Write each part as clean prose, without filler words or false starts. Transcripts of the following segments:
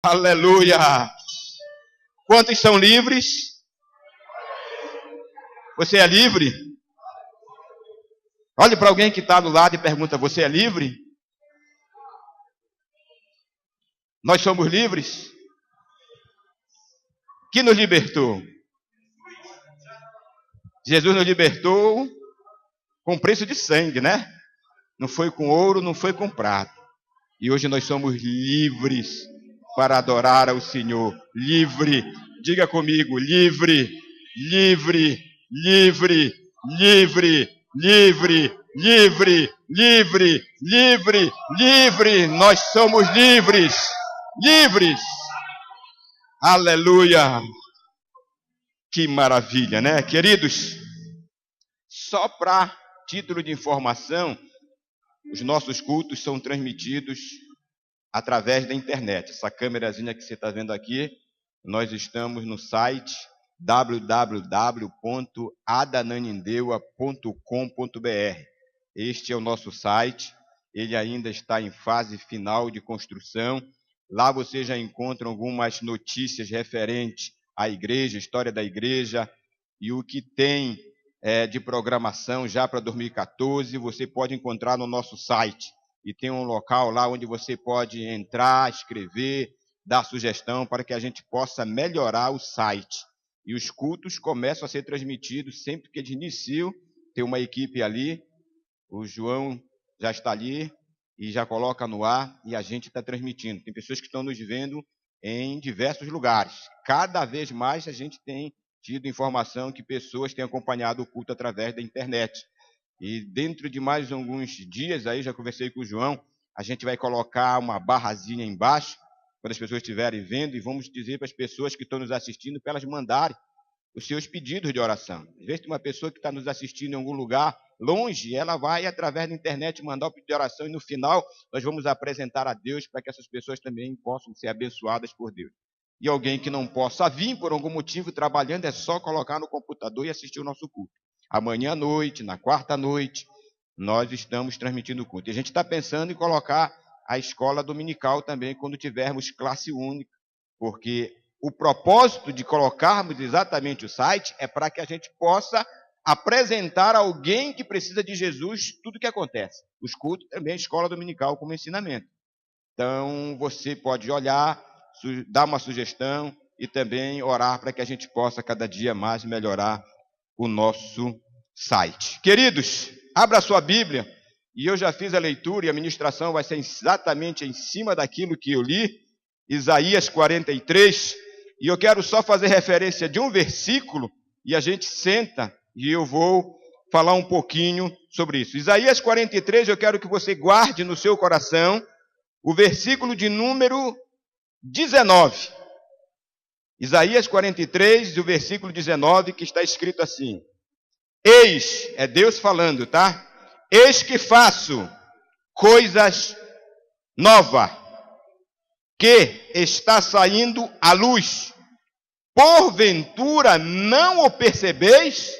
Aleluia! Quantos são livres? Você é livre? Olhe para alguém que está do lado e pergunta: você é livre? Nós somos livres? Que nos libertou? Jesus nos libertou com preço de sangue, né? Não foi com ouro, não foi com prata. E hoje nós somos livres para adorar ao Senhor. Livre. Diga comigo: livre, livre, livre, livre, livre, livre, livre, livre, livre. Nós somos livres. Livres. Aleluia. Que maravilha, né? Queridos, só para título de informação, os nossos cultos são transmitidos através da internet. Essa câmerazinha que você está vendo aqui, nós estamos no site www.adananindeua.com.br. Este é o nosso site, ele ainda está em fase final de construção. Lá você já encontra algumas notícias referentes à igreja, história da igreja, e o que tem de programação já para 2014, você pode encontrar no nosso site. E tem um local lá onde você pode entrar, escrever, dar sugestão para que a gente possa melhorar o site. E os cultos começam a ser transmitidos sempre que eles iniciam. Tem uma equipe ali, o João já está ali e já coloca no ar e a gente está transmitindo. Tem pessoas que estão nos vendo em diversos lugares. Cada vez mais a gente tem tido informação que pessoas têm acompanhado o culto através da internet. E dentro de mais alguns dias, aí já conversei com o João, a gente vai colocar uma barrazinha embaixo, quando as pessoas estiverem vendo, e vamos dizer para as pessoas que estão nos assistindo, para elas mandarem os seus pedidos de oração. Às vezes tem uma pessoa que está nos assistindo em algum lugar longe, ela vai através da internet mandar o pedido de oração, e no final nós vamos apresentar a Deus para que essas pessoas também possam ser abençoadas por Deus. E alguém que não possa vir por algum motivo trabalhando, é só colocar no computador e assistir o nosso culto. Amanhã à noite, na quarta à noite, nós estamos transmitindo o culto. E a gente está pensando em colocar a escola dominical também, quando tivermos classe única, porque o propósito de colocarmos exatamente o site é para que a gente possa apresentar a alguém que precisa de Jesus tudo o que acontece. Os cultos também, a escola dominical como ensinamento. Então, você pode olhar, dar uma sugestão e também orar para que a gente possa cada dia mais melhorar o nosso site. Queridos, abra a sua Bíblia, e eu já fiz a leitura e a ministração vai ser exatamente em cima daquilo que eu li, Isaías 43, e eu quero só fazer referência de um versículo, e a gente senta, e eu vou falar um pouquinho sobre isso. Isaías 43, eu quero que você guarde no seu coração o versículo de número 19. Isaías 43, o versículo 19, que está escrito assim: eis, é Deus falando, tá? Eis que faço coisas novas, que está saindo à luz. Porventura não o percebeis?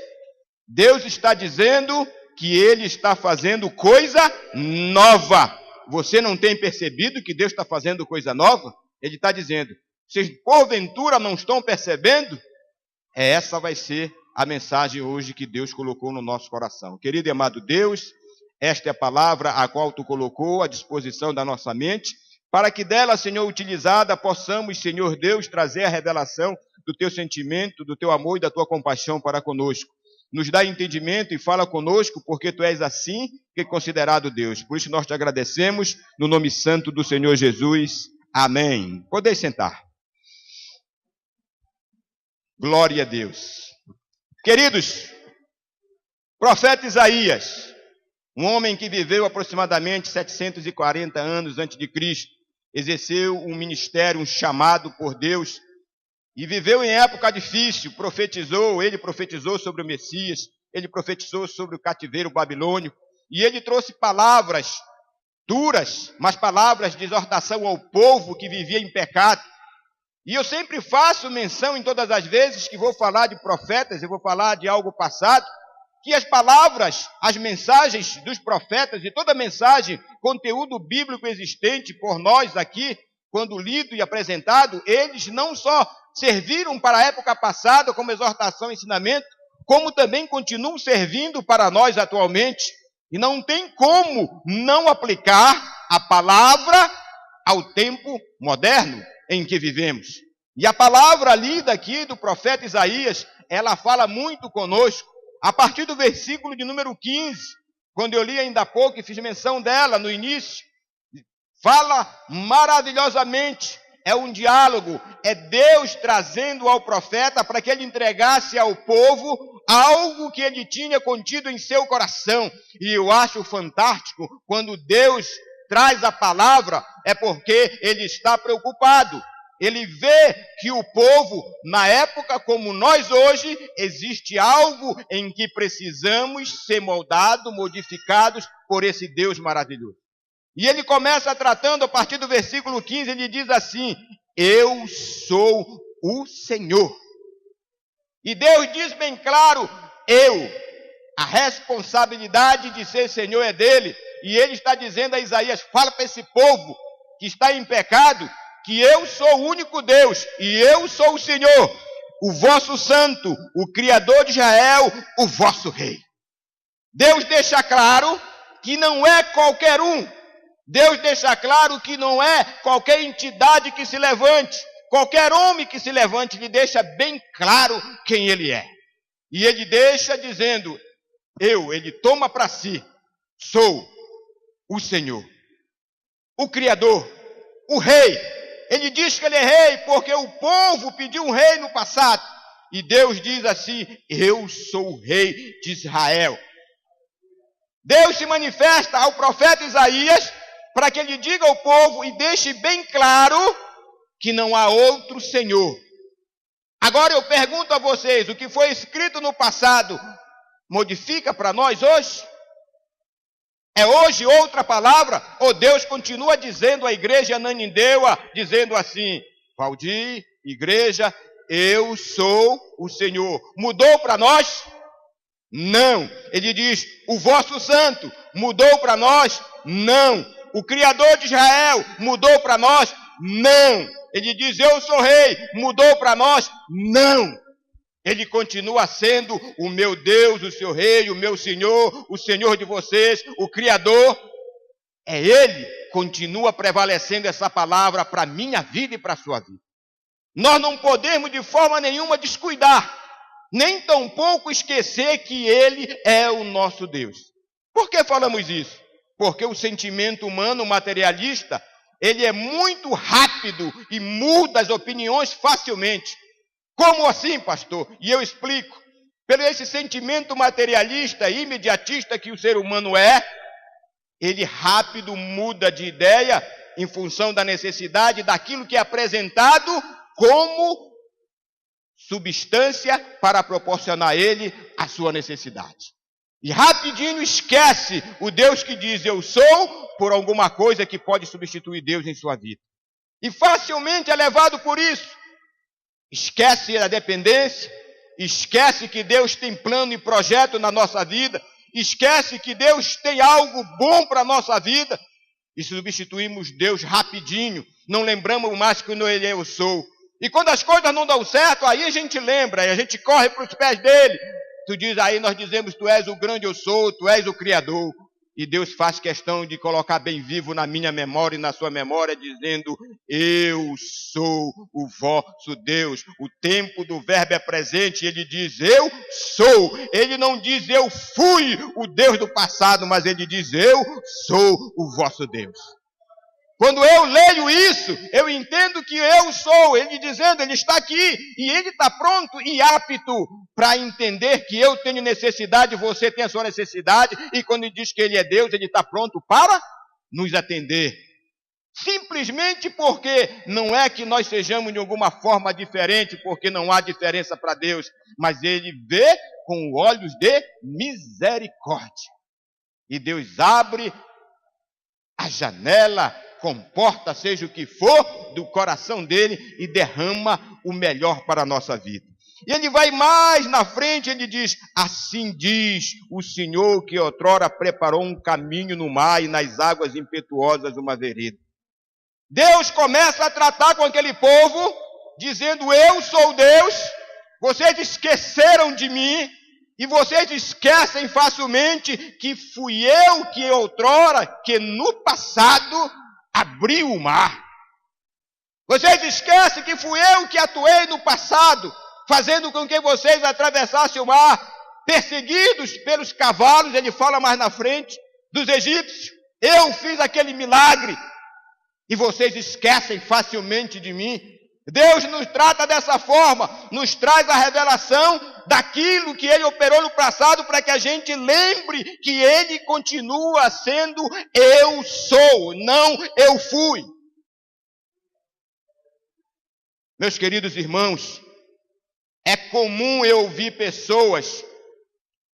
Deus está dizendo que Ele está fazendo coisa nova. Você não tem percebido que Deus está fazendo coisa nova? Ele está dizendo: vocês porventura não estão percebendo? Essa vai ser a mensagem hoje que Deus colocou no nosso coração. Querido e amado Deus, esta é a palavra a qual Tu colocou à disposição da nossa mente, para que dela, Senhor, utilizada, possamos, Senhor Deus, trazer a revelação do Teu sentimento, do Teu amor e da Tua compaixão para conosco. Nos dá entendimento e fala conosco, porque Tu és assim que é considerado Deus. Por isso nós Te agradecemos, no nome santo do Senhor Jesus. Amém. Podeis sentar. Glória a Deus. Queridos, profeta Isaías, um homem que viveu aproximadamente 740 anos antes de Cristo, exerceu um ministério, um chamado por Deus, e viveu em época difícil, ele profetizou sobre o Messias, ele profetizou sobre o cativeiro babilônico, e ele trouxe palavras duras, mas palavras de exortação ao povo que vivia em pecado. E eu sempre faço menção em todas as vezes que vou falar de profetas, eu vou falar de algo passado, que as palavras, as mensagens dos profetas e toda mensagem, conteúdo bíblico existente por nós aqui, quando lido e apresentado, eles não só serviram para a época passada como exortação e ensinamento, como também continuam servindo para nós atualmente. E não tem como não aplicar a palavra ao tempo moderno em que vivemos. E a palavra lida aqui do profeta Isaías, ela fala muito conosco. A partir do versículo de número 15, quando eu li ainda há pouco e fiz menção dela no início, fala maravilhosamente. É um diálogo, é Deus trazendo ao profeta para que ele entregasse ao povo algo que ele tinha contido em seu coração. E eu acho fantástico quando Deus traz a palavra, é porque ele está preocupado. Ele vê que o povo, na época como nós hoje, existe algo em que precisamos ser moldados, modificados por esse Deus maravilhoso. E ele começa tratando, a partir do versículo 15, ele diz assim: eu sou o Senhor. E Deus diz bem claro, a responsabilidade de ser Senhor é dele. E ele está dizendo a Isaías, fala para esse povo que está em pecado, que eu sou o único Deus, e eu sou o Senhor, o vosso santo, o Criador de Israel, o vosso rei. Deus deixa claro que não é qualquer um. Deus deixa claro que não é qualquer entidade que se levante, qualquer homem que se levante, ele deixa bem claro quem ele é. E ele deixa dizendo, ele toma para si, sou o Senhor, o Criador, o Rei. Ele diz que ele é rei porque o povo pediu um rei no passado. E Deus diz assim, eu sou o rei de Israel. Deus se manifesta ao profeta Isaías para que ele diga ao povo e deixe bem claro que não há outro Senhor. Agora eu pergunto a vocês, o que foi escrito no passado, modifica para nós hoje? É hoje outra palavra? Ou Deus continua dizendo à igreja Ananindeua, dizendo assim, Valdir, igreja, eu sou o Senhor. Mudou para nós? Não. Ele diz, o vosso santo mudou para nós? Não. O Criador de Israel mudou para nós? Não. Ele diz, eu sou rei, mudou para nós? Não. Ele continua sendo o meu Deus, o seu rei, o meu Senhor, o Senhor de vocês, o Criador. É Ele, continua prevalecendo essa palavra para a minha vida e para a sua vida. Nós não podemos de forma nenhuma descuidar, nem tampouco esquecer que Ele é o nosso Deus. Por que falamos isso? Porque o sentimento humano materialista, ele é muito rápido e muda as opiniões facilmente. Como assim, pastor? E eu explico. Pelo esse sentimento materialista e imediatista que o ser humano é, ele rápido muda de ideia em função da necessidade daquilo que é apresentado como substância para proporcionar a ele a sua necessidade. E rapidinho esquece o Deus que diz eu sou por alguma coisa que pode substituir Deus em sua vida. E facilmente é levado por isso. Esquece a dependência, esquece que Deus tem plano e projeto na nossa vida, esquece que Deus tem algo bom para a nossa vida, e substituímos Deus rapidinho, não lembramos mais que Ele é eu sou. E quando as coisas não dão certo, aí a gente lembra, e a gente corre para os pés dele. Tu diz aí, nós dizemos, tu és o grande eu sou, tu és o Criador. E Deus faz questão de colocar bem vivo na minha memória e na sua memória, dizendo, eu sou o vosso Deus. O tempo do verbo é presente, ele diz, eu sou. Ele não diz, eu fui o Deus do passado, mas ele diz, eu sou o vosso Deus. Quando eu leio isso, eu entendo que eu sou, ele dizendo, ele está aqui, e ele está pronto e apto para entender que eu tenho necessidade, você tem a sua necessidade, e quando ele diz que ele é Deus, ele está pronto para nos atender. Simplesmente porque não é que nós sejamos de alguma forma diferente, porque não há diferença para Deus, mas ele vê com olhos de misericórdia. E Deus abre a janela, comporta, seja o que for, do coração dele e derrama o melhor para a nossa vida. E ele vai mais na frente, ele diz, assim diz o Senhor que outrora preparou um caminho no mar e nas águas impetuosas uma vereda. Deus começa a tratar com aquele povo, dizendo: eu sou Deus, vocês esqueceram de mim, e vocês esquecem facilmente que fui eu que outrora, que no passado, abri o mar. Vocês esquecem que fui eu que atuei no passado, fazendo com que vocês atravessassem o mar, perseguidos pelos cavalos, ele fala mais na frente, dos egípcios. Eu fiz aquele milagre, e vocês esquecem facilmente de mim. Deus nos trata dessa forma, nos traz a revelação daquilo que Ele operou no passado, para que a gente lembre que Ele continua sendo eu sou, não eu fui. Meus queridos irmãos, é comum eu ouvir pessoas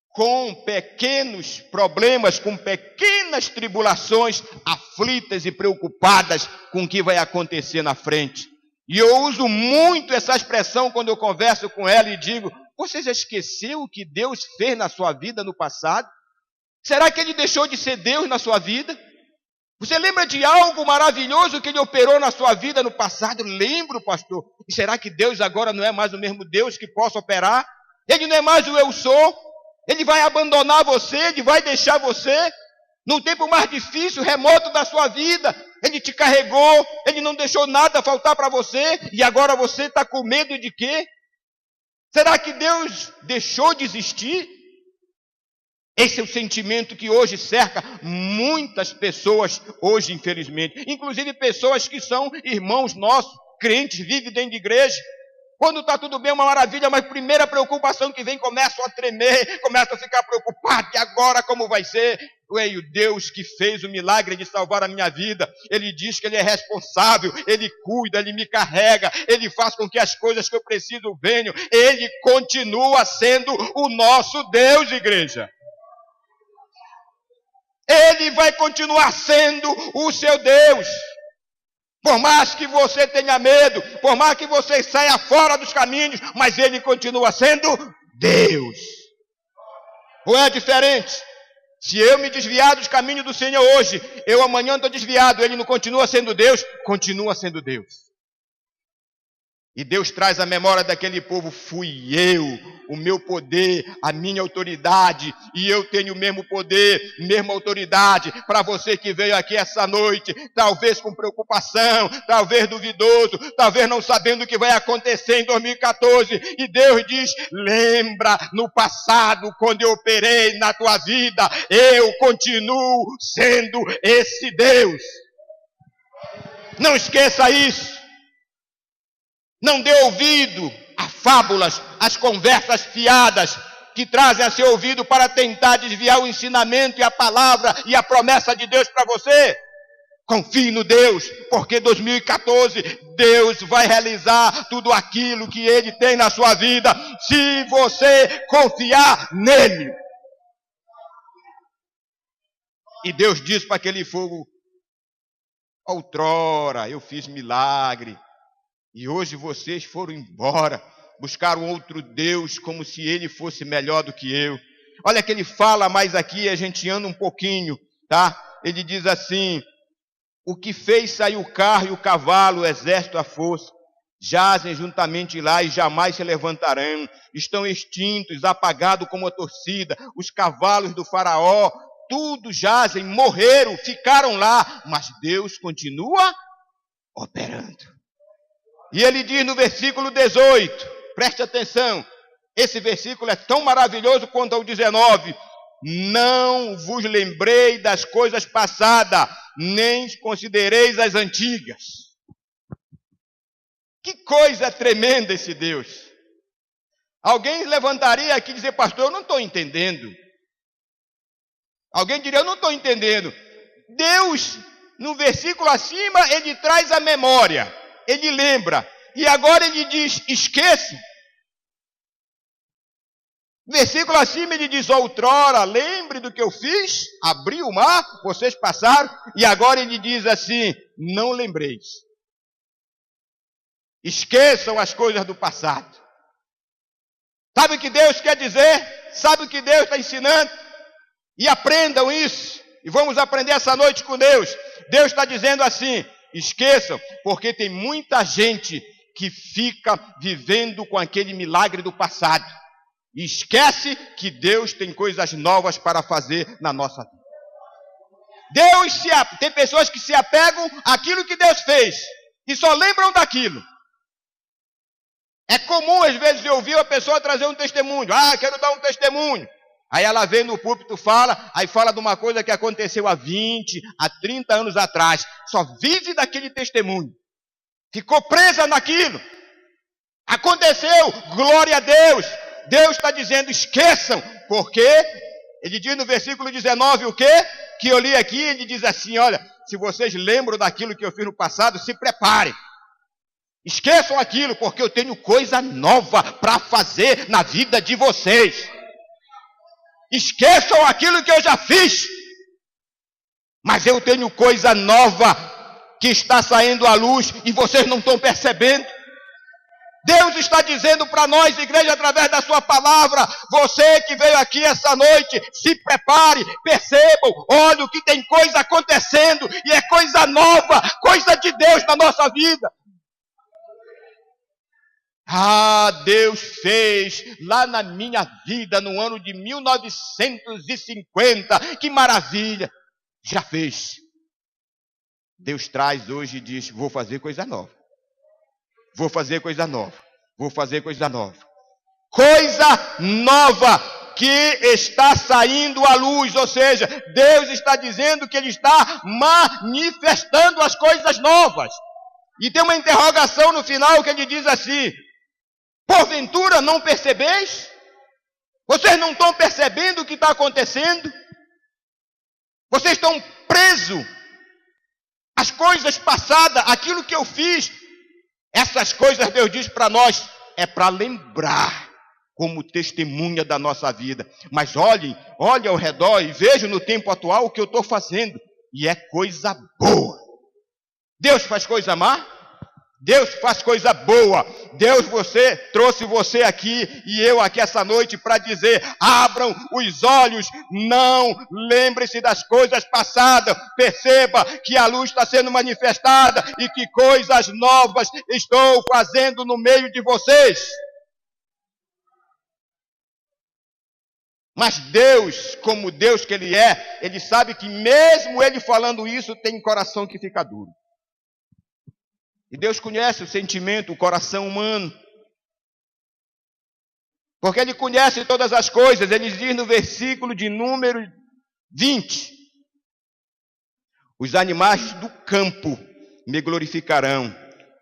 com pequenos problemas, com pequenas tribulações, aflitas e preocupadas com o que vai acontecer na frente. E eu uso muito essa expressão quando eu converso com ela e digo: você já esqueceu o que Deus fez na sua vida no passado? Será que Ele deixou de ser Deus na sua vida? Você lembra de algo maravilhoso que Ele operou na sua vida no passado? Lembro, pastor. E será que Deus agora não é mais o mesmo Deus que possa operar? Ele não é mais o eu sou? Ele vai abandonar você? Ele vai deixar você? Num tempo mais difícil, remoto da sua vida, Ele te carregou, Ele não deixou nada faltar para você, e agora você está com medo de quê? Será que Deus deixou de existir? Esse é o sentimento que hoje cerca muitas pessoas, hoje infelizmente, inclusive pessoas que são irmãos nossos, crentes, vivem dentro de igreja. Quando está tudo bem, uma maravilha, mas a primeira preocupação que vem, começam a tremer, começam a ficar preocupados, e agora como vai ser? Ué, o Deus que fez o milagre de salvar a minha vida, Ele diz que Ele é responsável, Ele cuida, Ele me carrega, Ele faz com que as coisas que eu preciso venham, Ele continua sendo o nosso Deus, igreja. Ele vai continuar sendo o seu Deus. Por mais que você tenha medo, por mais que você saia fora dos caminhos, mas Ele continua sendo Deus. Ou é diferente? Se eu me desviar dos caminhos do Senhor hoje, eu amanhã estou desviado, Ele não continua sendo Deus? Continua sendo Deus. E Deus traz à memória daquele povo: fui eu, o meu poder, a minha autoridade, e eu tenho o mesmo poder, mesma autoridade. Para você que veio aqui essa noite, talvez com preocupação, talvez duvidoso, talvez não sabendo o que vai acontecer em 2014, e Deus diz: lembra no passado, quando eu operei na tua vida, eu continuo sendo esse Deus. Não esqueça isso. Não dê ouvido a fábulas, às conversas fiadas que trazem a seu ouvido para tentar desviar o ensinamento e a palavra e a promessa de Deus para você. Confie no Deus, porque 2014 Deus vai realizar tudo aquilo que Ele tem na sua vida, se você confiar nele. E Deus diz para aquele fogo: outrora eu fiz milagre, e hoje vocês foram embora, buscaram outro Deus como se Ele fosse melhor do que eu. Olha que Ele fala mais aqui, a gente anda um pouquinho, tá? Ele diz assim: o que fez sair o carro e o cavalo, o exército, a força, jazem juntamente lá e jamais se levantarão, estão extintos, apagados como a torcida, os cavalos do faraó, tudo jazem, morreram, ficaram lá, mas Deus continua operando. E Ele diz no versículo 18, preste atenção, esse versículo é tão maravilhoso quanto ao 19: não vos lembrei das coisas passadas, nem considereis as antigas. Que coisa tremenda esse Deus. Alguém levantaria aqui e dizer: pastor, eu não estou entendendo. Alguém diria: eu não estou entendendo. Deus, no versículo acima, Ele traz a memória, Ele lembra, e agora Ele diz: esqueça. Versículo acima Ele diz: outrora, lembre do que eu fiz, abri o mar, vocês passaram, e agora Ele diz assim: não lembreis. Esqueçam as coisas do passado. Sabe o que Deus quer dizer? Sabe o que Deus está ensinando? E aprendam isso. E vamos aprender essa noite com Deus. Deus está dizendo assim: Esqueçam, porque tem muita gente que fica vivendo com aquele milagre do passado. E esquece que Deus tem coisas novas para fazer na nossa vida. Tem pessoas que se apegam àquilo que Deus fez e só lembram daquilo. É comum, às vezes, eu ouvir a pessoa trazer um testemunho. Quero dar um testemunho. Aí ela vem no púlpito, aí fala de uma coisa que aconteceu há 20, há 30 anos atrás. Só vive daquele testemunho. Ficou presa naquilo. Aconteceu, glória a Deus. Deus está dizendo, esqueçam, porque ele diz no versículo 19 o quê? Que eu li aqui, ele diz assim, olha, se vocês lembram daquilo que eu fiz no passado, se preparem. Esqueçam aquilo, porque eu tenho coisa nova para fazer na vida de vocês. Esqueçam aquilo que eu já fiz. Mas eu tenho coisa nova que está saindo à luz e vocês não estão percebendo. Deus está dizendo para nós, igreja, através da sua palavra, você que veio aqui essa noite, se prepare, percebam, olha o que tem coisa acontecendo, e é coisa nova, coisa de Deus na nossa vida. Deus fez lá na minha vida, no ano de 1950, que maravilha, já fez. Deus traz hoje e diz, vou fazer coisa nova. Vou fazer coisa nova. Vou fazer coisa nova. Coisa nova que está saindo à luz. Ou seja, Deus está dizendo que Ele está manifestando as coisas novas. E tem uma interrogação no final que Ele diz assim, porventura não percebeis? Vocês não estão percebendo o que está acontecendo? Vocês estão presos às coisas passadas, aquilo que eu fiz. Essas coisas, Deus diz para nós, é para lembrar como testemunha da nossa vida. Mas olhem ao redor e vejam no tempo atual o que eu estou fazendo. E é coisa boa. Deus faz coisa má? Deus faz coisa boa. Deus trouxe você aqui e eu aqui essa noite para dizer, abram os olhos, não lembre-se das coisas passadas, perceba que a luz está sendo manifestada e que coisas novas estou fazendo no meio de vocês. Mas Deus, como Deus que Ele é, Ele sabe que mesmo Ele falando isso, tem coração que fica duro. E Deus conhece o sentimento, o coração humano. Porque Ele conhece todas as coisas. Ele diz no versículo de número 20. Os animais do campo me glorificarão.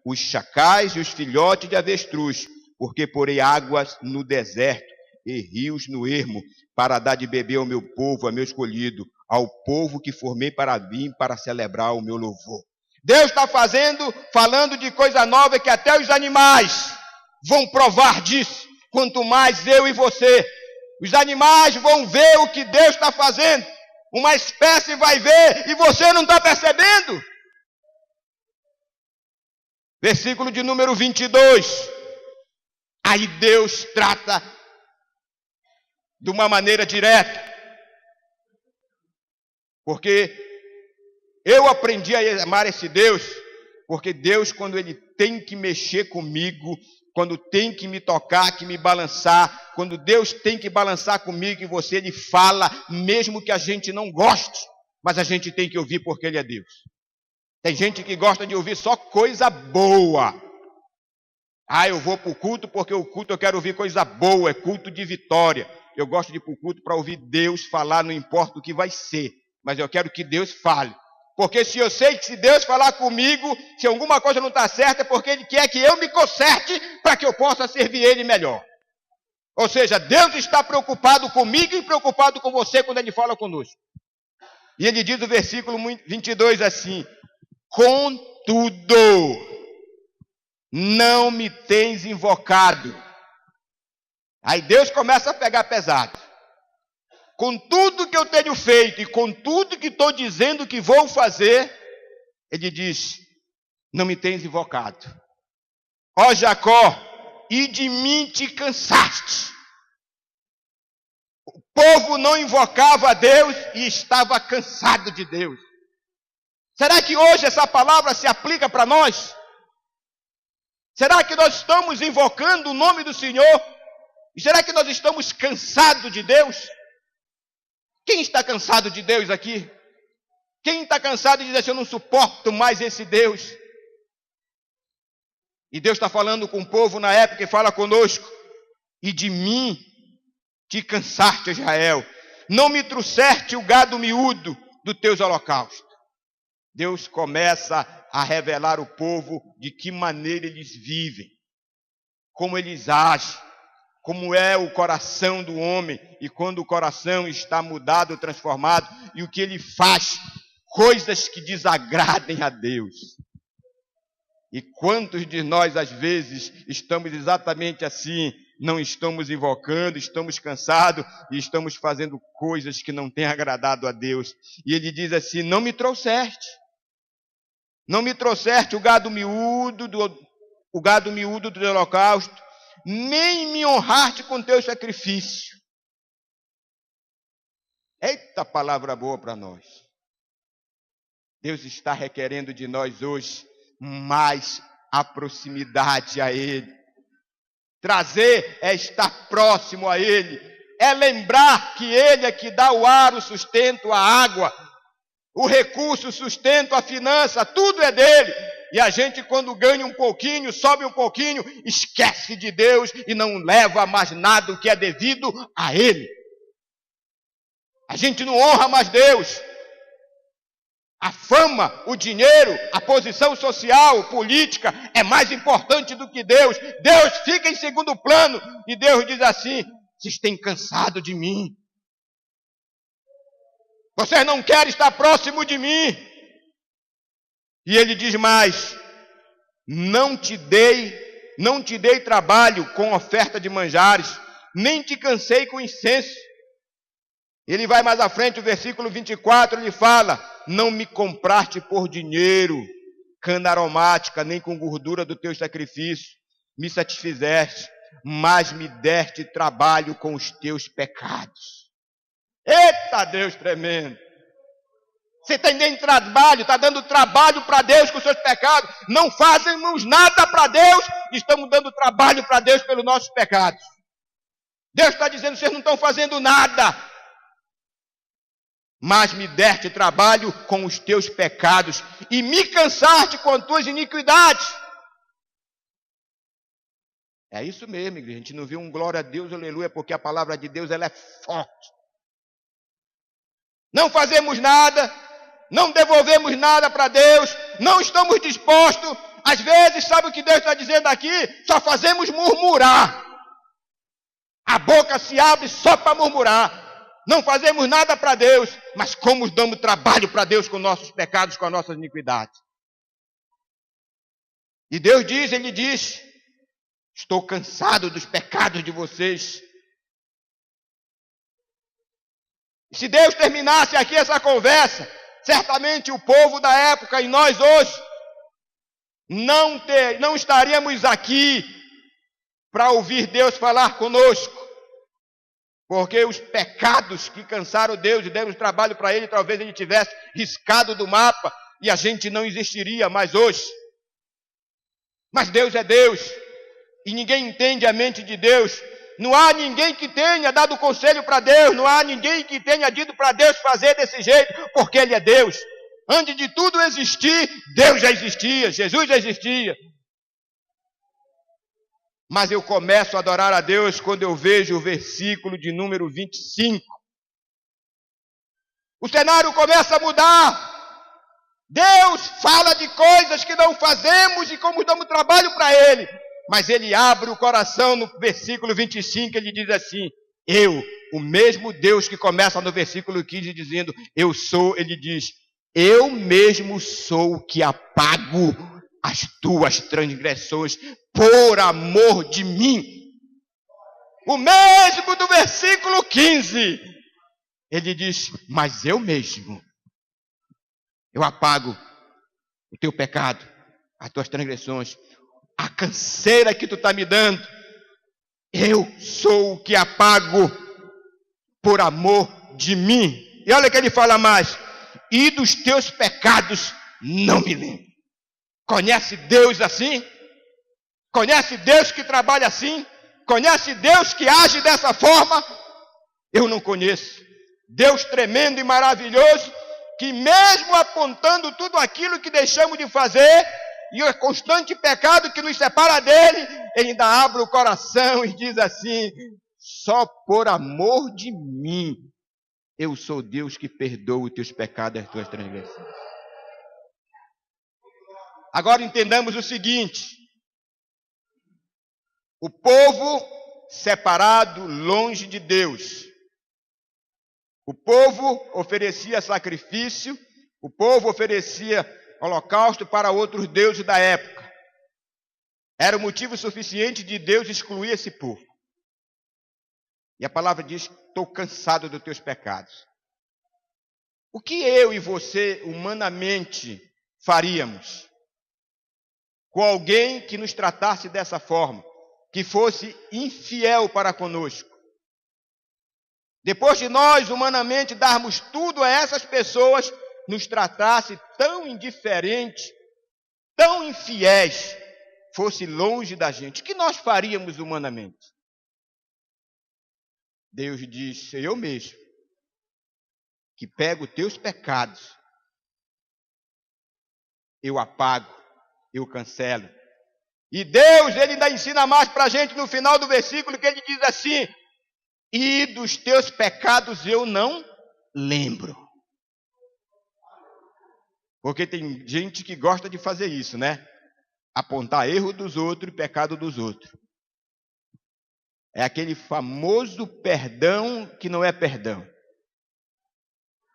Os chacais e os filhotes de avestruz. Porque porei águas no deserto e rios no ermo. Para dar de beber ao meu povo, ao meu escolhido. Ao povo que formei para vir, para celebrar o meu louvor. Deus está falando de coisa nova que até os animais vão provar disso. Quanto mais eu e você. Os animais vão ver o que Deus está fazendo. Uma espécie vai ver e você não está percebendo. Versículo de número 22. Aí Deus trata de uma maneira direta. Porque eu aprendi a amar esse Deus, porque Deus, quando Ele tem que mexer comigo, quando tem que me tocar, que me balançar, quando Deus tem que balançar comigo e você, Ele fala, mesmo que a gente não goste, mas a gente tem que ouvir porque Ele é Deus. Tem gente que gosta de ouvir só coisa boa. Eu vou para o culto porque o culto eu quero ouvir coisa boa, é culto de vitória. Eu gosto de ir para o culto para ouvir Deus falar, não importa o que vai ser, mas eu quero que Deus fale. Porque se eu sei que se Deus falar comigo, se alguma coisa não está certa, é porque Ele quer que eu me conserte para que eu possa servir Ele melhor. Ou seja, Deus está preocupado comigo e preocupado com você quando Ele fala conosco. E Ele diz no versículo 22 assim, contudo, não me tens invocado. Aí Deus começa a pegar pesado. Com tudo que eu tenho feito e com tudo que estou dizendo que vou fazer, Ele diz, não me tens invocado. Ó Jacó, e de mim te cansaste. O povo não invocava a Deus e estava cansado de Deus. Será que hoje essa palavra se aplica para nós? Será que nós estamos invocando o nome do Senhor? E será que nós estamos cansados de Deus? Quem está cansado de Deus aqui? Quem está cansado de dizer assim, eu não suporto mais esse Deus? E Deus está falando com o povo na época e fala conosco. E de mim te cansaste, Israel. Não me trouxeste o gado miúdo dos teus holocaustos. Deus começa a revelar ao povo de que maneira eles vivem, como eles agem, como é o coração do homem, e quando o coração está mudado, transformado, e o que ele faz, coisas que desagradem a Deus. E quantos de nós, às vezes, estamos exatamente assim, não estamos invocando, estamos cansados e estamos fazendo coisas que não têm agradado a Deus. E ele diz assim, não me trouxeste o gado miúdo do holocausto, nem me honraste com teu sacrifício. Eita palavra boa para nós. Deus está requerendo de nós hoje mais a proximidade a Ele. Trazer é estar próximo a Ele. É lembrar que Ele é que dá o ar, o sustento, a água, o recurso, o sustento, a finança, tudo é dele. E a gente, quando ganha um pouquinho, sobe um pouquinho, esquece de Deus e não leva mais nada do que é devido a Ele. A gente não honra mais Deus. A fama, o dinheiro, a posição social, política é mais importante do que Deus. Deus fica em segundo plano. E Deus diz assim, vocês têm cansado de mim. Vocês não querem estar próximo de mim. E ele diz mais, não te dei trabalho com oferta de manjares, nem te cansei com incenso. Ele vai mais à frente, o versículo 24, ele fala, não me compraste por dinheiro, cana aromática, nem com gordura do teu sacrifício, me satisfizeste, mas me deste trabalho com os teus pecados. Eita Deus tremendo! Você está dando trabalho, está dando trabalho para Deus com os seus pecados. Não fazemos nada para Deus, estamos dando trabalho para Deus pelos nossos pecados. Deus está dizendo, vocês não estão fazendo nada. Mas me deste trabalho com os teus pecados e me cansaste com as tuas iniquidades. É isso mesmo, igreja. A gente não viu um glória a Deus, aleluia, porque a palavra de Deus ela é forte. Não fazemos nada, não devolvemos nada para Deus, não estamos dispostos. Às vezes, sabe o que Deus está dizendo aqui? Só fazemos murmurar. A boca se abre só para murmurar. Não fazemos nada para Deus, mas como damos trabalho para Deus com nossos pecados, com as nossas iniquidades. E Deus diz, Ele diz, estou cansado dos pecados de vocês. E se Deus terminasse aqui essa conversa, certamente o povo da época e nós hoje, não estaríamos aqui para ouvir Deus falar conosco. Porque os pecados que cansaram Deus e deram trabalho para Ele, talvez Ele tivesse riscado do mapa e a gente não existiria mais hoje. Mas Deus é Deus e ninguém entende a mente de Deus. Não há ninguém que tenha dado conselho para Deus, não há ninguém que tenha dito para Deus fazer desse jeito, porque Ele é Deus. Antes de tudo existir, Deus já existia, Jesus já existia. Mas eu começo a adorar a Deus quando eu vejo o versículo de número 25. O cenário começa a mudar. Deus fala de coisas que não fazemos e como damos trabalho para Ele. Mas Ele abre o coração no versículo 25, Ele diz assim, o mesmo Deus que começa no versículo 15 dizendo, eu sou, Ele diz, eu mesmo sou o que apago as tuas transgressões por amor de mim. O mesmo do versículo 15. Ele diz, mas eu mesmo, eu apago o teu pecado, as tuas transgressões, a canseira que tu está me dando. Eu sou o que apago por amor de mim. E olha que ele fala mais, e dos teus pecados não me lembro. Conhece Deus assim? Conhece Deus que trabalha assim? Conhece Deus que age dessa forma? Eu não conheço. Deus tremendo e maravilhoso, que mesmo apontando tudo aquilo que deixamos de fazer, e o constante pecado que nos separa dele, ele ainda abre o coração e diz assim: só por amor de mim, eu sou Deus que perdoa os teus pecados e as tuas transgressões. Agora entendamos o seguinte: o povo separado longe de Deus, o povo oferecia sacrifício, o povo oferecia holocausto para outros deuses da época. Era o motivo suficiente de Deus excluir esse povo. E a palavra diz: estou cansado dos teus pecados. O que eu e você humanamente faríamos com alguém que nos tratasse dessa forma, que fosse infiel para conosco? Depois de nós humanamente darmos tudo a essas pessoas, nos tratasse tão indiferente, tão infiéis, fosse longe da gente, o que nós faríamos humanamente? Deus diz: eu mesmo, que pego os teus pecados, eu apago, eu cancelo. E Deus, ele ainda ensina mais para a gente no final do versículo, que ele diz assim: e dos teus pecados eu não lembro. Porque tem gente que gosta de fazer isso, né? Apontar erro dos outros e pecado dos outros. É aquele famoso perdão que não é perdão.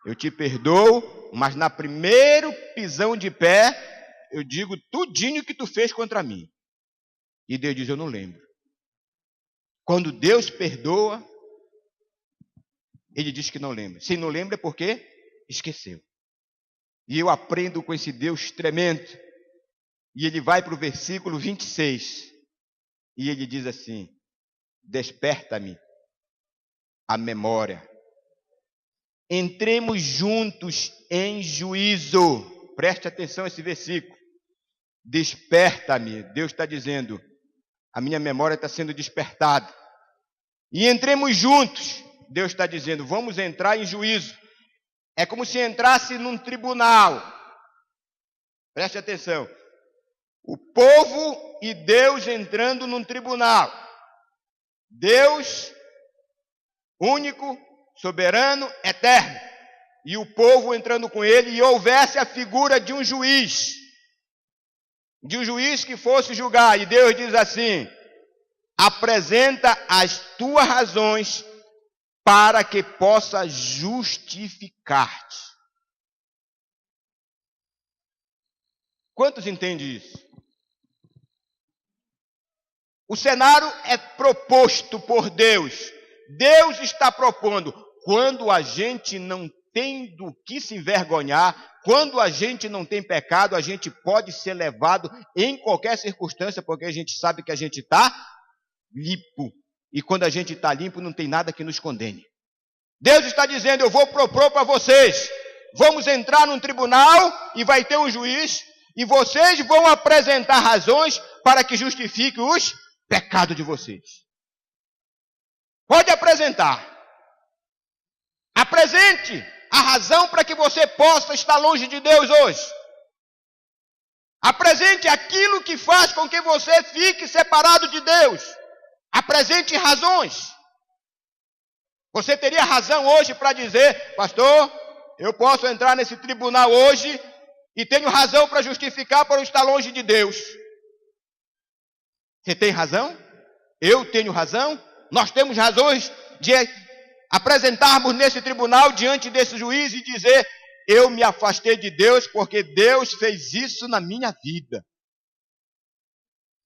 Eu te perdoo, mas na primeiro pisão de pé, eu digo tudinho que tu fez contra mim. E Deus diz: eu não lembro. Quando Deus perdoa, ele diz que não lembra. Se não lembra é porque esqueceu. E eu aprendo com esse Deus tremendo. E ele vai para o versículo 26. E ele diz assim: desperta-me a memória. Entremos juntos em juízo. Preste atenção a esse versículo. Desperta-me. Deus está dizendo: a minha memória está sendo despertada. E entremos juntos. Deus está dizendo: vamos entrar em juízo. É como se entrasse num tribunal. Preste atenção. O povo e Deus entrando num tribunal. Deus, único, soberano, eterno. E o povo entrando com ele, e houvesse a figura de um juiz. De um juiz que fosse julgar. E Deus diz assim: apresenta as tuas razões para que possa justificar-te. Quantos entendem isso? O cenário é proposto por Deus. Deus está propondo. Quando a gente não tem do que se envergonhar, quando a gente não tem pecado, a gente pode ser levado em qualquer circunstância, porque a gente sabe que a gente está limpo. E quando a gente está limpo, não tem nada que nos condene. Deus está dizendo: eu vou propor para vocês. Vamos entrar num tribunal e vai ter um juiz. E vocês vão apresentar razões para que justifique os pecados de vocês. Pode apresentar. Apresente a razão para que você possa estar longe de Deus hoje. Apresente aquilo que faz com que você fique separado de Deus. Apresente razões. Você teria razão hoje para dizer: pastor, eu posso entrar nesse tribunal hoje e tenho razão para justificar para eu estar longe de Deus. Você tem razão? Eu tenho razão? Nós temos razões de apresentarmos nesse tribunal diante desse juiz e dizer: eu me afastei de Deus porque Deus fez isso na minha vida.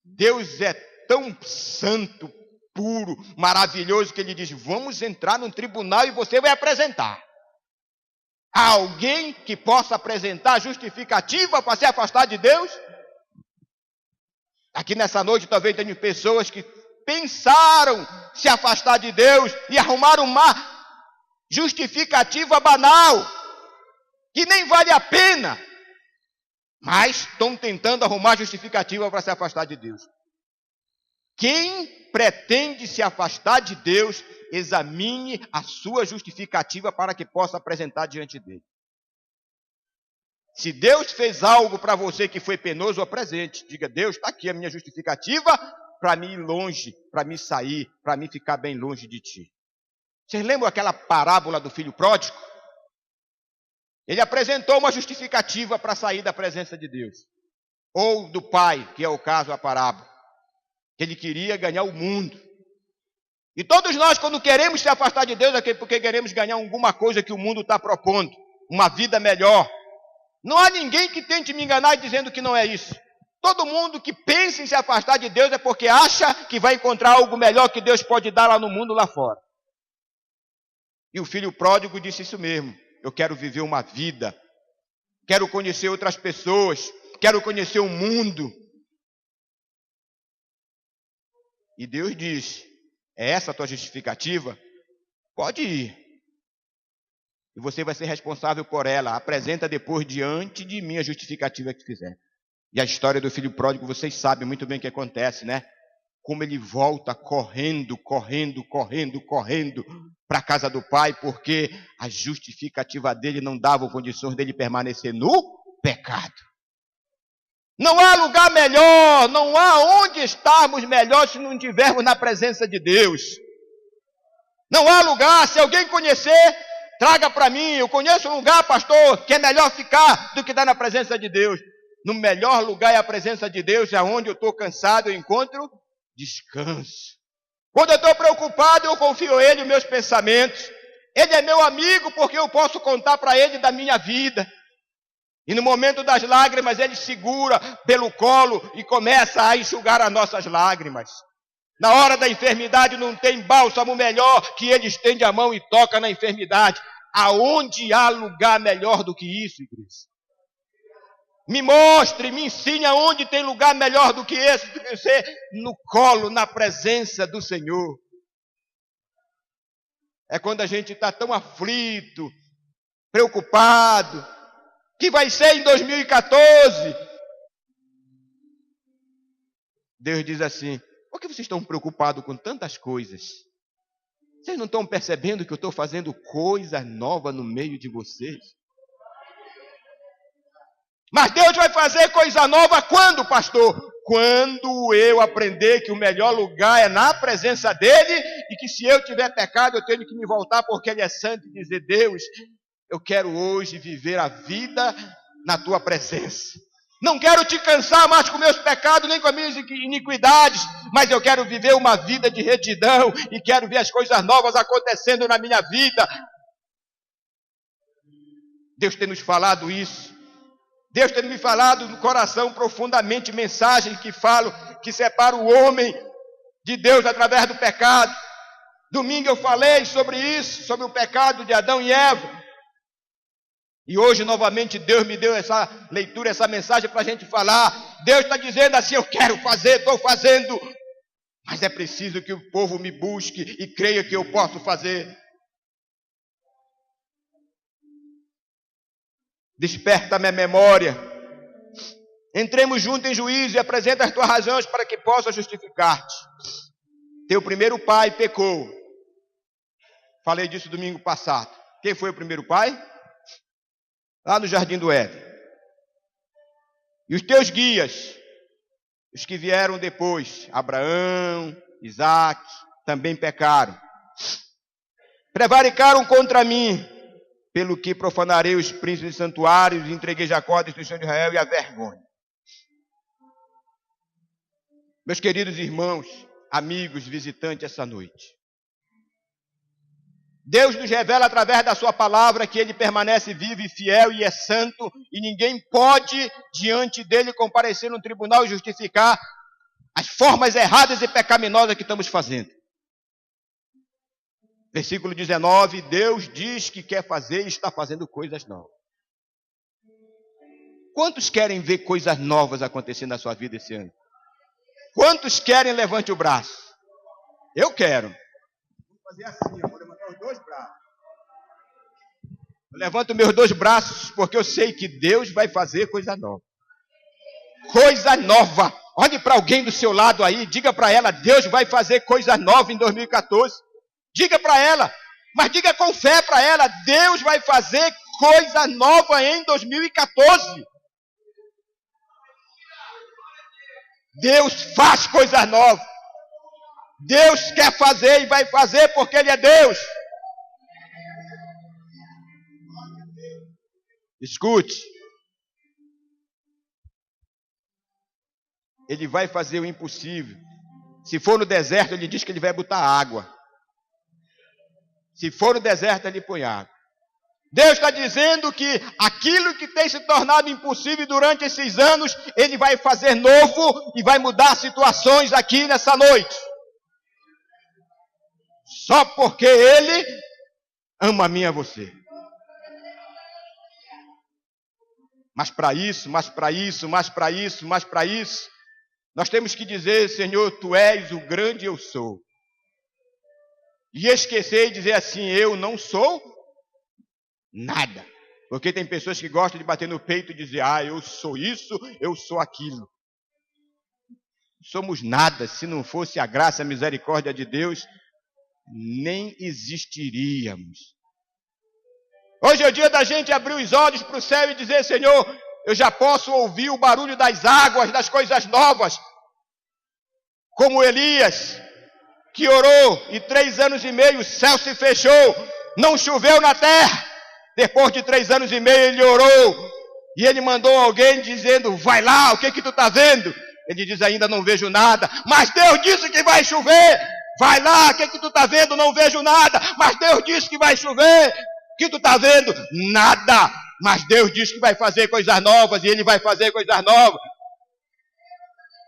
Deus é tão santo, puro, maravilhoso, que ele diz: vamos entrar num tribunal e você vai apresentar. Há alguém que possa apresentar justificativa para se afastar de Deus? Aqui nessa noite talvez tenha pessoas que pensaram se afastar de Deus e arrumaram uma justificativa banal, que nem vale a pena. mas estão tentando arrumar justificativa para se afastar de Deus. Quem pretende se afastar de Deus, examine a sua justificativa para que possa apresentar diante dele. Se Deus fez algo para você que foi penoso, apresente. Diga: Deus, está aqui a minha justificativa para me ir longe, para me sair, para me ficar bem longe de ti. Vocês lembram aquela parábola do filho pródigo? Ele apresentou uma justificativa para sair da presença de Deus. Ou do pai, que é o caso da parábola. Que ele queria ganhar o mundo. E todos nós, quando queremos se afastar de Deus, é porque queremos ganhar alguma coisa que o mundo está propondo. Uma vida melhor. Não há ninguém que tente me enganar dizendo que não é isso. Todo mundo que pensa em se afastar de Deus é porque acha que vai encontrar algo melhor que Deus pode dar lá no mundo, lá fora. E o filho pródigo disse isso mesmo. Eu quero viver uma vida. Quero conhecer outras pessoas. Quero conhecer o mundo. E Deus diz: é essa a tua justificativa? Pode ir. E você vai ser responsável por ela. Apresenta depois diante de mim a justificativa que fizer. E a história do filho pródigo, vocês sabem muito bem o que acontece, né? Como ele volta correndo para a casa do pai, porque a justificativa dele não dava condições dele permanecer no pecado. Não há lugar melhor, não há onde estarmos melhor se não estivermos na presença de Deus. Não há lugar, se alguém conhecer, traga para mim. Eu conheço um lugar, pastor, que é melhor ficar do que estar na presença de Deus. No melhor lugar é a presença de Deus, é onde eu estou cansado, eu encontro descanso. Quando eu estou preocupado, eu confio a Ele os meus pensamentos. Ele é meu amigo porque eu posso contar para Ele da minha vida. E no momento das lágrimas, Ele segura pelo colo e começa a enxugar as nossas lágrimas. Na hora da enfermidade não tem bálsamo melhor que Ele estende a mão e toca na enfermidade. Aonde há lugar melhor do que isso, igreja? Me mostre, me ensine aonde tem lugar melhor do que esse, do que você no colo, na presença do Senhor. É quando a gente está tão aflito, preocupado, que vai ser em 2014. Deus diz assim: por que vocês estão preocupados com tantas coisas? Vocês não estão percebendo que eu estou fazendo coisa nova no meio de vocês? Mas Deus vai fazer coisa nova quando, pastor? Quando eu aprender que o melhor lugar é na presença dEle e que se eu tiver pecado eu tenho que me voltar porque Ele é santo e dizer: Deus, eu quero hoje viver a vida na Tua presença. Não quero te cansar mais com meus pecados, nem com as minhas iniquidades, mas eu quero viver uma vida de retidão e quero ver as coisas novas acontecendo na minha vida. Deus tem nos falado isso. Deus tem me falado no coração profundamente mensagem que separa o homem de Deus através do pecado. Domingo eu falei sobre isso, sobre o pecado de Adão e Eva. E hoje novamente Deus me deu essa leitura, essa mensagem para a gente falar. Deus está dizendo assim: eu quero fazer, estou fazendo. Mas é preciso que o povo me busque e creia que eu posso fazer. Desperta a minha memória. Entremos juntos em juízo e apresenta as tuas razões para que possa justificar-te. Teu primeiro pai pecou. Falei disso domingo passado. Quem foi o primeiro pai? Lá no Jardim do Éden. E os teus guias, os que vieram depois, Abraão, Isaac, também pecaram. Prevaricaram contra mim, pelo que profanarei os príncipes dos santuários e entreguei Jacó à destruição de Israel e à vergonha. Meus queridos irmãos, amigos, visitantes essa noite. Deus nos revela através da sua palavra que Ele permanece vivo e fiel e é santo e ninguém pode diante dEle comparecer no tribunal e justificar as formas erradas e pecaminosas que estamos fazendo. Versículo 19, Deus diz que quer fazer e está fazendo coisas novas. Quantos querem ver coisas novas acontecendo na sua vida esse ano? Quantos querem? Levante o braço. Eu quero. Vou fazer assim, eu vou levantar os dois braços. Eu levanto meus dois braços porque eu sei que Deus vai fazer coisa nova. coisa nova. Olhe para alguém do seu lado aí, diga para ela, Deus vai fazer coisa nova em 2014. Diga para ela, mas diga com fé para ela, Deus vai fazer coisa nova em 2014. Deus faz coisa nova. Deus quer fazer e vai fazer porque Ele é Deus. Escute. Ele vai fazer o impossível. Se for no deserto, Ele diz que Ele vai botar água. Se for no deserto, Ele põe água. Deus está dizendo que aquilo que tem se tornado impossível durante esses anos, Ele vai fazer novo e vai mudar situações aqui nessa noite. Só porque Ele ama a mim e a você. Mas para isso, nós temos que dizer, Senhor, Tu és o grande eu sou. E esquecer e dizer assim, eu não sou nada. Porque tem pessoas que gostam de bater no peito e dizer, eu sou isso, eu sou aquilo. Somos nada. Se não fosse a graça e a misericórdia de Deus, nem existiríamos. Hoje é o dia da gente abrir os olhos para o céu e dizer, Senhor, eu já posso ouvir o barulho das águas, das coisas novas. Como Elias, que orou e 3 anos e meio o céu se fechou, não choveu na terra. Depois de 3 anos e meio ele orou e ele mandou alguém dizendo, vai lá, o que tu está vendo? Ele diz, ainda não vejo nada. Mas Deus disse que vai chover. Vai lá, o que tu está vendo? Não vejo nada. Mas Deus disse que vai chover. O que tu está vendo? Nada. Mas Deus disse que vai fazer coisas novas e Ele vai fazer coisas novas.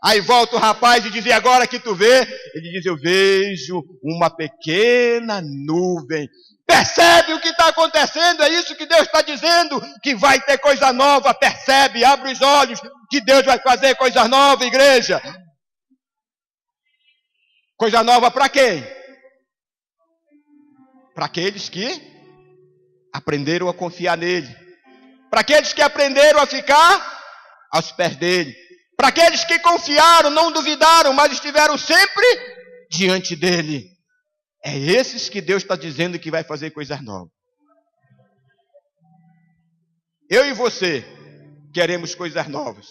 Aí volta o rapaz e diz, e agora que tu vê? Ele diz, eu vejo uma pequena nuvem. Percebe o que está acontecendo? É isso que Deus está dizendo, que vai ter coisa nova. Percebe, abre os olhos, que Deus vai fazer coisa nova, igreja. Coisa nova para quem? Para aqueles que aprenderam a confiar nele. Para aqueles que aprenderam a ficar aos pés dele. Para aqueles que confiaram, não duvidaram, mas estiveram sempre diante dele. É esses que Deus está dizendo que vai fazer coisas novas. Eu e você queremos coisas novas.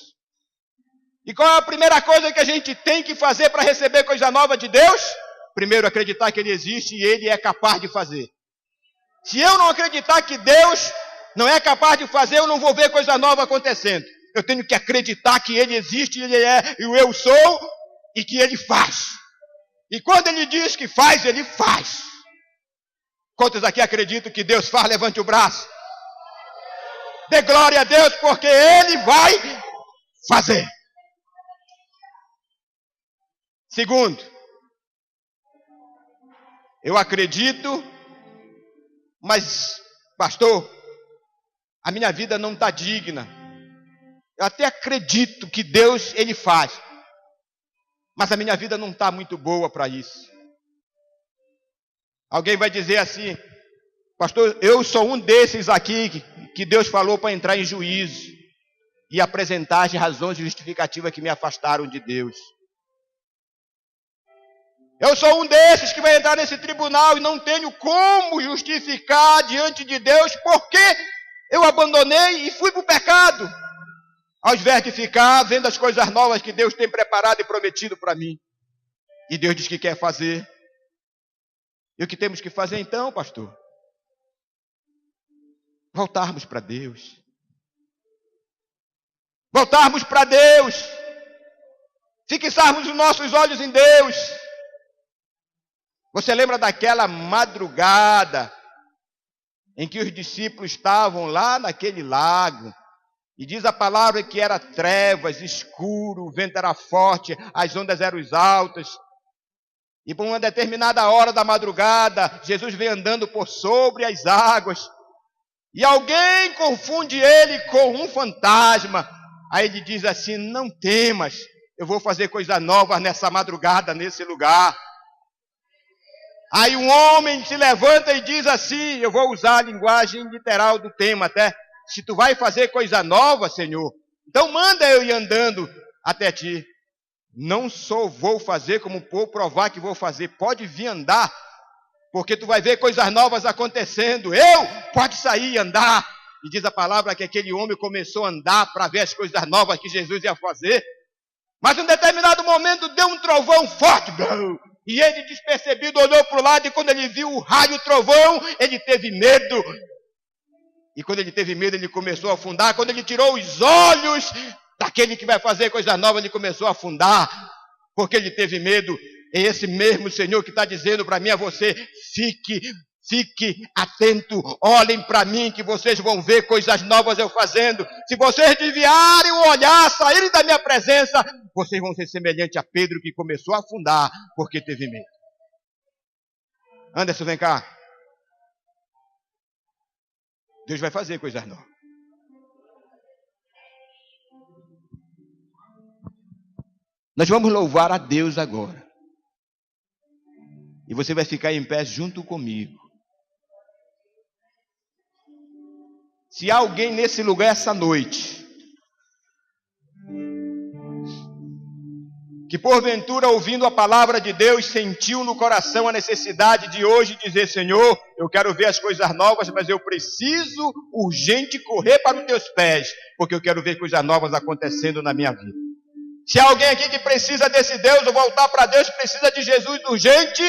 E qual é a primeira coisa que a gente tem que fazer para receber coisa nova de Deus? Primeiro, acreditar que Ele existe e Ele é capaz de fazer. Se eu não acreditar que Deus não é capaz de fazer, eu não vou ver coisa nova acontecendo. Eu tenho que acreditar que Ele existe, Ele é e o eu sou, e que Ele faz. E quando Ele diz que faz, Ele faz. Quantos aqui acreditam que Deus faz? Levante o braço. Dê glória a Deus, porque Ele vai fazer. Segundo, eu acredito, mas, pastor, a minha vida não está digna. Eu até acredito que Deus, Ele faz. Mas a minha vida não está muito boa para isso. Alguém vai dizer assim, pastor, eu sou um desses aqui que Deus falou para entrar em juízo e apresentar as razões justificativas que me afastaram de Deus. Eu sou um desses que vai entrar nesse tribunal e não tenho como justificar diante de Deus porque eu abandonei e fui para o pecado. Ao invés de ficar vendo as coisas novas que Deus tem preparado e prometido para mim. E Deus diz que quer fazer. E o que temos que fazer então, pastor? Voltarmos para Deus. Voltarmos para Deus. Fixarmos os nossos olhos em Deus. Você lembra daquela madrugada em que os discípulos estavam lá naquele lago? E diz a palavra que era trevas, escuro, o vento era forte, as ondas eram altas. E por uma determinada hora da madrugada, Jesus vem andando por sobre as águas. E alguém confunde ele com um fantasma. Aí ele diz assim, não temas, eu vou fazer coisa nova nessa madrugada, nesse lugar. Aí um homem se levanta e diz assim, eu vou usar a linguagem literal do tema até. Se tu vai fazer coisa nova, Senhor, Então manda eu ir andando até ti. Não só vou fazer como vou provar que vou fazer. Pode vir andar, porque tu vai ver coisas novas acontecendo. Pode sair e andar. E diz a palavra que aquele homem começou a andar para ver as coisas novas que Jesus ia fazer. Mas em um determinado momento deu um trovão forte. E ele, despercebido, olhou para o lado, e quando ele viu o raio, o trovão, ele teve medo. E quando ele teve medo, ele começou a afundar. Quando ele tirou os olhos daquele que vai fazer coisa nova, ele começou a afundar, porque ele teve medo. É esse mesmo Senhor que está dizendo para mim, a você, fique atento, olhem para mim, que vocês vão ver coisas novas eu fazendo. Se vocês desviarem o olhar, saírem da minha presença, vocês vão ser semelhante a Pedro, que começou a afundar, porque teve medo. Anderson, vem cá. Deus vai fazer coisas novas. Nós vamos louvar a Deus agora. E você vai ficar em pé junto comigo. Se há alguém nesse lugar essa noite, que porventura, ouvindo a palavra de Deus, sentiu no coração a necessidade de hoje dizer: Senhor, eu quero ver as coisas novas, mas eu preciso urgente correr para os teus pés, porque eu quero ver coisas novas acontecendo na minha vida. Se há alguém aqui que precisa desse Deus, ou voltar para Deus, precisa de Jesus urgente,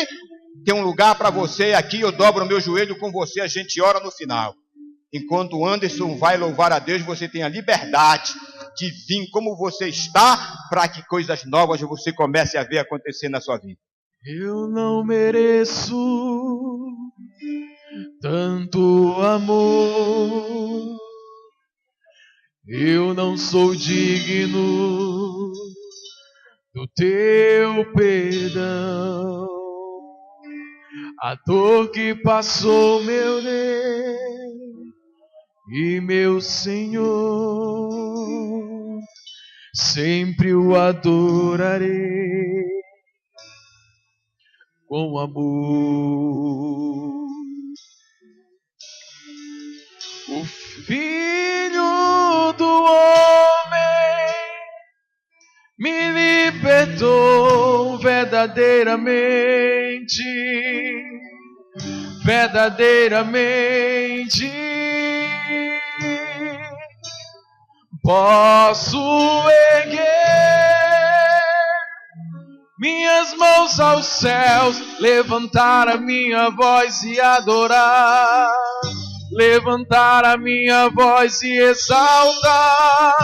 tem um lugar para você aqui, eu dobro o meu joelho com você, a gente ora no final. Enquanto o Anderson vai louvar a Deus, você tem a liberdade de vir como você está, para que coisas novas você comece a ver acontecer na sua vida. Eu não mereço tanto amor, eu não sou digno do teu perdão. A dor que passou, meu Deus e meu Senhor, sempre o adorarei com amor. O Filho do Homem me libertou verdadeiramente, verdadeiramente. Posso erguer minhas mãos aos céus, levantar a minha voz e adorar, levantar a minha voz e exaltar,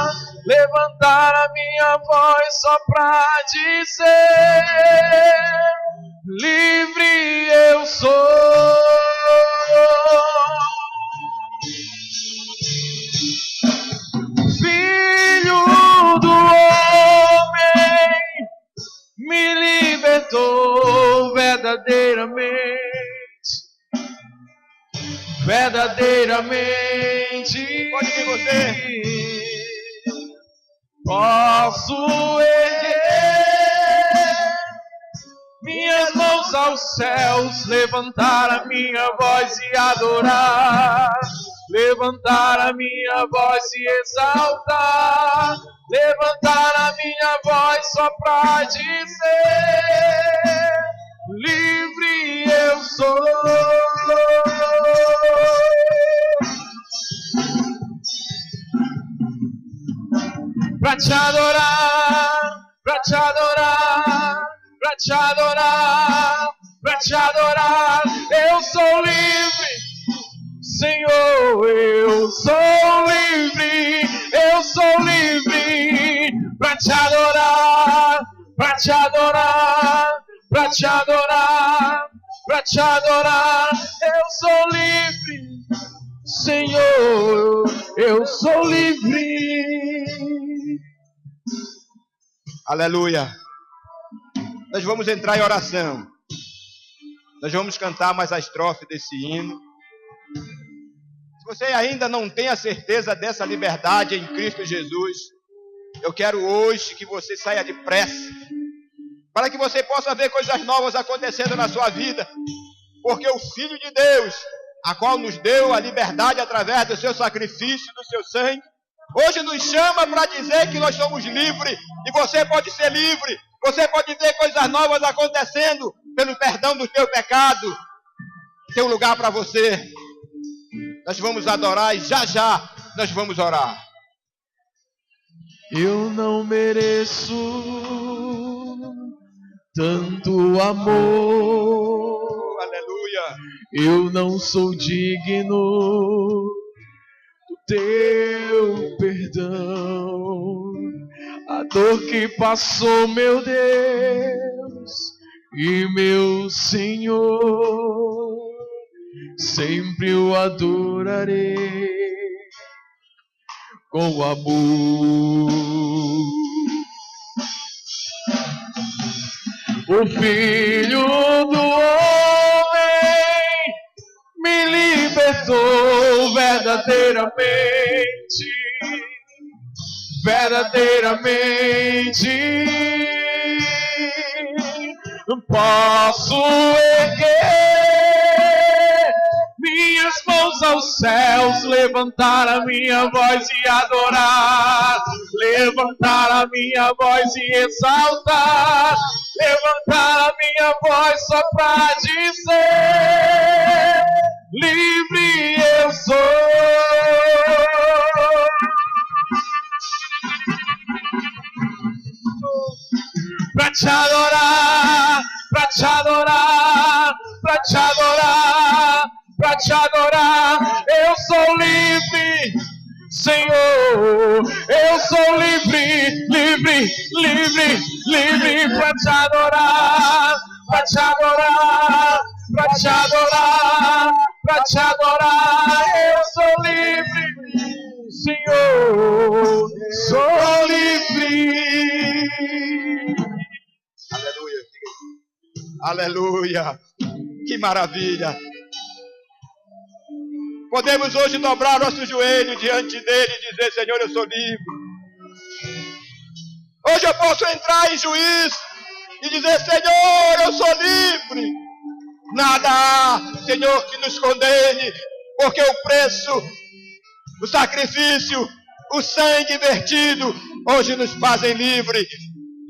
levantar a minha voz só pra dizer: livre eu sou. Filho do homem me libertou verdadeiramente, verdadeiramente. Pode vir você. Posso erguer minhas mãos aos céus, levantar a minha voz e adorar, levantar a minha voz e exaltar, levantar a minha voz só pra dizer: livre eu sou. Pra te adorar, pra te adorar, pra te adorar, pra te adorar, eu sou livre, Senhor, eu sou livre, eu sou livre, pra te adorar, pra te adorar, pra te adorar, pra te adorar, eu sou livre, Senhor, eu sou livre. Aleluia. Nós vamos entrar em oração. Nós vamos cantar mais a estrofe desse hino. Se você ainda não tem a certeza dessa liberdade em Cristo Jesus, eu quero hoje que você saia depressa, para que você possa ver coisas novas acontecendo na sua vida, porque o Filho de Deus, a qual nos deu a liberdade através do seu sacrifício, do seu sangue, Hoje nos chama para dizer que nós somos livres, e você pode ser livre, você pode ver coisas novas acontecendo pelo perdão do teu pecado. Tem um lugar para você. Nós vamos adorar e já nós vamos orar. Eu não mereço tanto amor. Aleluia. Eu não sou digno do teu perdão. A dor que passou, meu Deus e meu Senhor, sempre o adorarei com amor. O Filho do Homem me libertou verdadeiramente, verdadeiramente. Posso erguer minhas mãos aos céus, levantar a minha voz e adorar, levantar a minha voz e exaltar, levantar a minha voz só para dizer: livre eu sou. Pra te adorar, pra te adorar, pra te adorar, pra te adorar. Eu sou livre, Senhor. Eu sou livre, livre, livre, livre. Pra te adorar, pra te adorar, pra te adorar, pra te adorar. Eu sou livre, Senhor. Sou livre. Aleluia. Aleluia. Que maravilha. Podemos hoje dobrar nosso joelho diante dele e dizer: Senhor, eu sou livre. Hoje eu posso entrar em juízo e dizer: Senhor, eu sou livre. Nada há, Senhor, que nos condene, porque o preço, o sacrifício, o sangue vertido hoje nos fazem livre.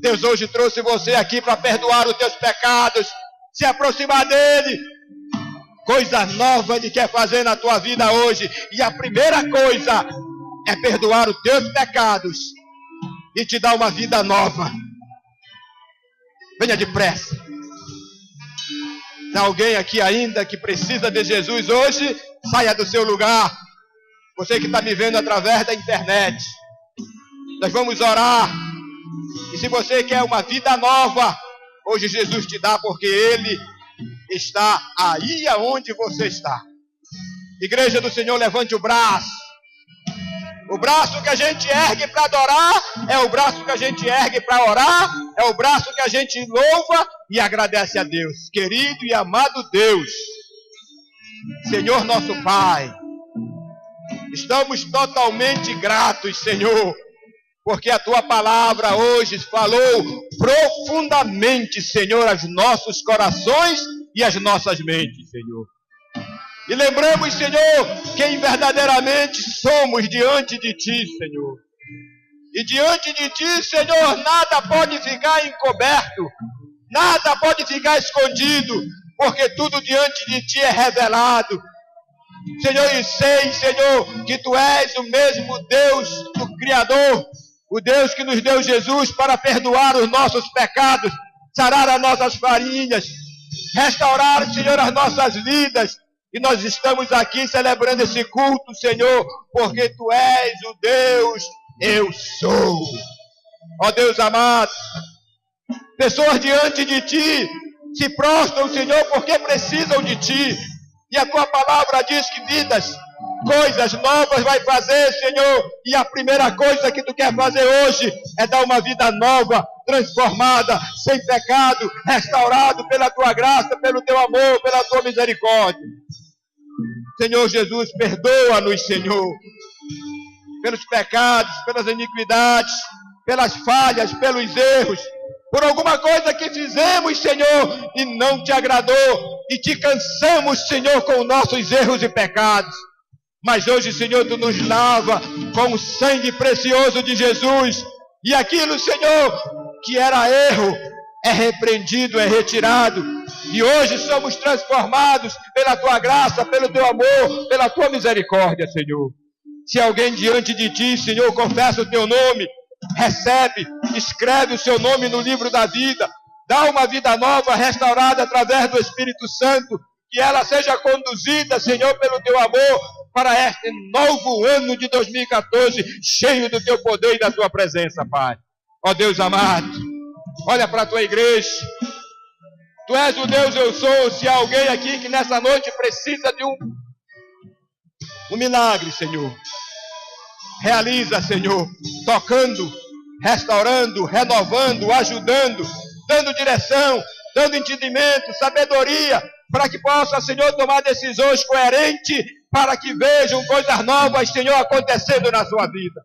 Deus hoje trouxe você aqui para perdoar os teus pecados, se aproximar dele. Coisa nova ele quer fazer na tua vida hoje. E a primeira coisa é perdoar os teus pecados e te dar uma vida nova. Venha depressa. Tem alguém aqui ainda que precisa de Jesus hoje? Saia do seu lugar. Você que está me vendo através da internet, nós vamos orar. E se você quer uma vida nova, hoje Jesus te dá, porque Ele está aí aonde você está. Igreja do Senhor, levante o braço. O braço que a gente ergue para adorar é o braço que a gente ergue para orar, é o braço que a gente louva e agradece a Deus. Querido e amado Deus, Senhor nosso Pai, estamos totalmente gratos, Senhor, porque a Tua palavra hoje falou profundamente, Senhor, aos nossos corações e às nossas mentes, Senhor. E lembramos, Senhor, quem verdadeiramente somos diante de Ti, Senhor. E diante de Ti, Senhor, nada pode ficar encoberto, nada pode ficar escondido, porque tudo diante de Ti é revelado. Senhor, e sei, Senhor, que Tu és o mesmo Deus do Criador, o Deus que nos deu Jesus para perdoar os nossos pecados, sarar as nossas farinhas, restaurar, Senhor, as nossas vidas. E nós estamos aqui celebrando esse culto, Senhor, porque Tu és o Deus, eu sou. Ó Deus amado, pessoas diante de Ti se prostram, Senhor, porque precisam de Ti. E a Tua palavra diz que vidas, coisas novas vai fazer, Senhor. E a primeira coisa que Tu quer fazer hoje é dar uma vida nova, transformada, sem pecado, restaurado pela Tua graça, pelo Teu amor, pela Tua misericórdia. Senhor Jesus, perdoa-nos, Senhor, pelos pecados, pelas iniquidades, pelas falhas, pelos erros, por alguma coisa que fizemos, Senhor, e não Te agradou, e Te cansamos, Senhor, com nossos erros e pecados. Mas hoje, Senhor, Tu nos lava com o sangue precioso de Jesus. E aquilo, Senhor, que era erro, é repreendido, é retirado. E hoje somos transformados pela Tua graça, pelo Teu amor, pela Tua misericórdia, Senhor. Se alguém diante de Ti, Senhor, confessa o Teu nome, recebe, escreve o Seu nome no livro da vida, dá uma vida nova, restaurada através do Espírito Santo, que ela seja conduzida, Senhor, pelo Teu amor, para este novo ano de 2014, cheio do Teu poder e da Tua presença, Pai. Ó Deus amado, olha para a Tua igreja. Tu és o Deus eu sou. Se há alguém aqui que nessa noite precisa de um milagre, Senhor, realiza, Senhor, tocando, restaurando, renovando, ajudando, dando direção, dando entendimento, sabedoria, para que possa, Senhor, tomar decisões coerentes, para que vejam coisas novas, Senhor, acontecendo na sua vida.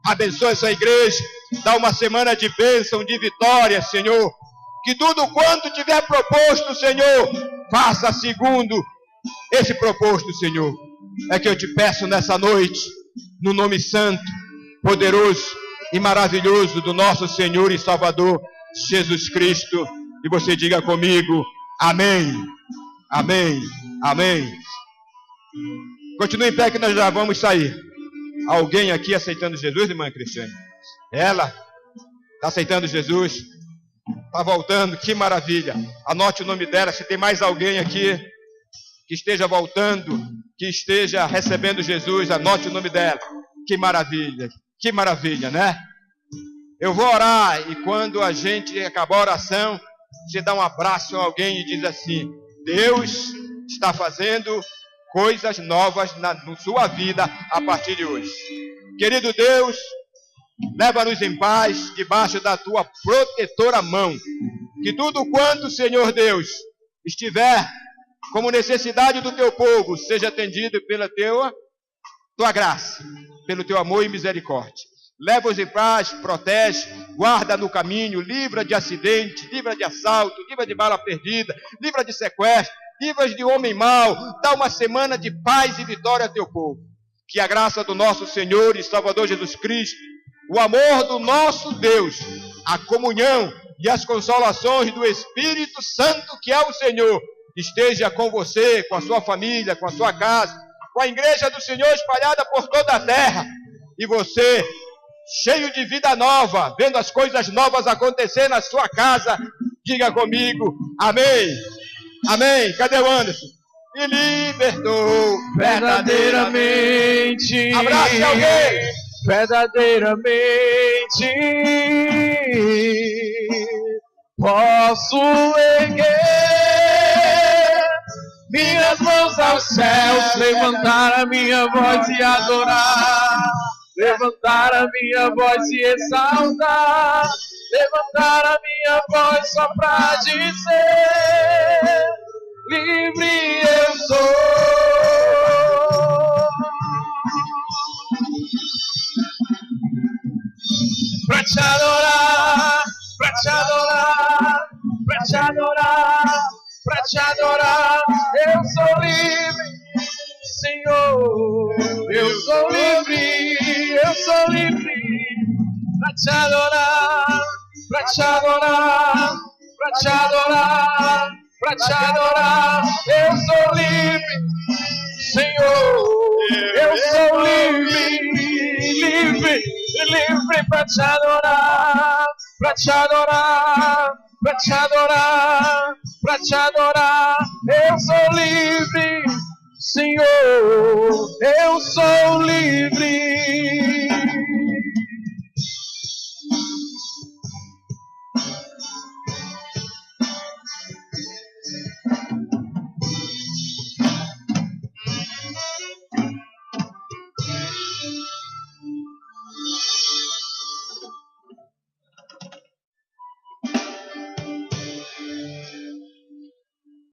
Abençoa essa igreja, dá uma semana de bênção, de vitória, Senhor. Que tudo quanto tiver proposto, Senhor, faça segundo esse proposto, Senhor. É que eu te peço nessa noite, no nome santo, poderoso e maravilhoso do nosso Senhor e Salvador, Jesus Cristo. E você diga comigo, amém, amém, amém. Continue em pé que nós já vamos sair. Alguém aqui aceitando Jesus, irmã Cristiane? Ela está aceitando Jesus? Está voltando, que maravilha. Anote o nome dela. Se tem mais alguém aqui que esteja voltando, que esteja recebendo Jesus, anote o nome dela. Que maravilha, né? Eu vou orar e quando a gente acabar a oração, você dá um abraço a alguém e diz assim: Deus está fazendo coisas novas na sua vida a partir de hoje. Querido Deus, leva-nos em paz debaixo da Tua protetora mão. Que tudo quanto, Senhor Deus, estiver como necessidade do Teu povo, seja atendido pela Tua graça, pelo Teu amor e misericórdia. Leva-os em paz, protege, guarda no caminho, livra de acidente, livra de assalto, livra de bala perdida, livra de sequestro, livra de homem mau. Dá uma semana de paz e vitória ao Teu povo. Que a graça do nosso Senhor e Salvador Jesus Cristo, o amor do nosso Deus, a comunhão e as consolações do Espírito Santo, que é o Senhor, esteja com você, com a sua família, com a sua casa, com a igreja do Senhor espalhada por toda a terra. E você, cheio de vida nova, vendo as coisas novas acontecer na sua casa, diga comigo, amém, amém. Cadê o Anderson? Me libertou verdadeiramente. Abrace alguém. Verdadeiramente posso erguer minhas mãos aos céus, levantar a minha voz e adorar, levantar a minha voz e exaltar, levantar a minha voz só pra dizer: livre eu sou. Pra te adorar, pra te adorar, pra te adorar, pra te adorar, eu sou livre, Senhor, eu sou livre, eu sou livre, pra te adorar, pra te adorar, pra te adorar, pra te adorar, eu sou livre, Senhor, eu sou livre, livre, livre pra te adorar, pra te adorar, pra te adorar, pra te adorar, eu sou livre, Senhor, eu sou livre.